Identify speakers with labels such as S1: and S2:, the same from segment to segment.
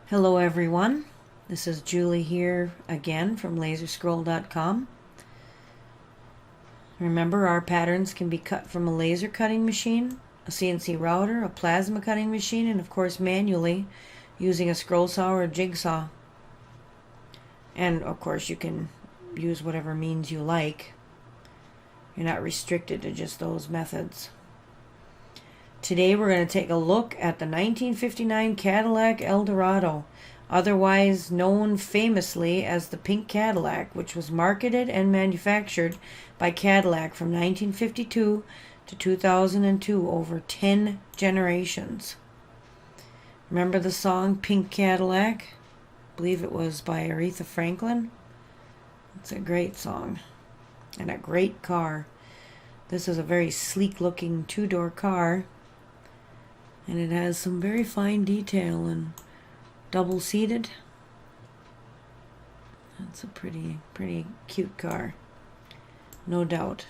S1: Hello everyone, this is Julie here again from laserscroll.com. Remember, our patterns can be cut from a laser cutting machine, a CNC router, a plasma cutting machine, and of course manually using a scroll saw or a jigsaw. And of course you can use whatever means you like. You're not restricted to just those methods. Today we're going to take a look at the 1959 Cadillac Eldorado, otherwise known famously as the Pink Cadillac, which was marketed and manufactured by Cadillac from 1952 to 2002, over 10 generations. Remember the song Pink Cadillac? I believe it was by Aretha Franklin. It's a great song and a great car. This is a very sleek looking two-door car. And it has some very fine detail and double-seated. That's a pretty cute car, no doubt.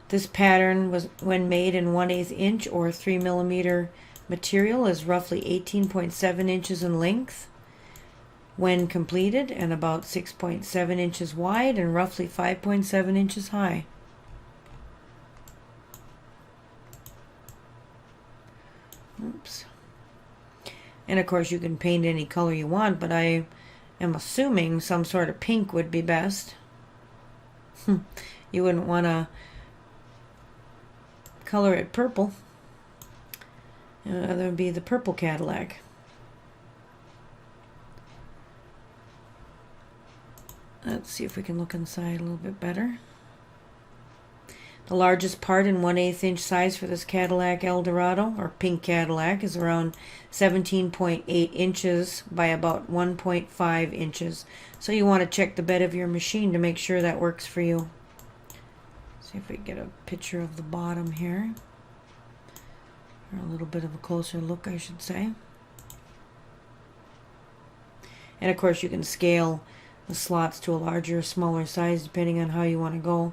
S1: This pattern was, when made in 1/8 inch or 3mm material, is roughly 18.7 inches in length when completed, and about 6.7 inches wide and roughly 5.7 inches high. Oops. And of course you can paint any color you want, but I am assuming some sort of pink would be best. You wouldn't want to color it purple. That would be the purple Cadillac. Let's see if we can look inside a little bit better. The largest part in 1/8 inch size for this Cadillac Eldorado, or Pink Cadillac, is around 17.8 inches by about 1.5 inches. So you want to check the bed of your machine to make sure that works for you. See if we get a picture of the bottom here. Or a little bit of a closer look, I should say. And of course you can scale the slots to a larger or smaller size depending on how you want to go.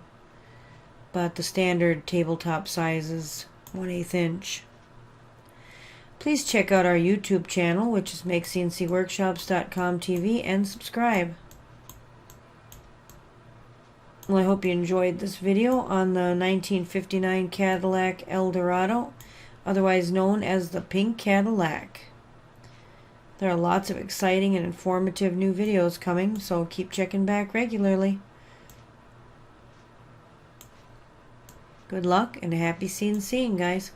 S1: But the standard tabletop size is 1/8 inch. Please check out our YouTube channel, which is MakeCNCWorkshops.com TV, and subscribe. Well, I hope you enjoyed this video on the 1959 Cadillac Eldorado, otherwise known as the Pink Cadillac. There are lots of exciting and informative new videos coming, so keep checking back regularly. Good luck and happy CNCing, guys.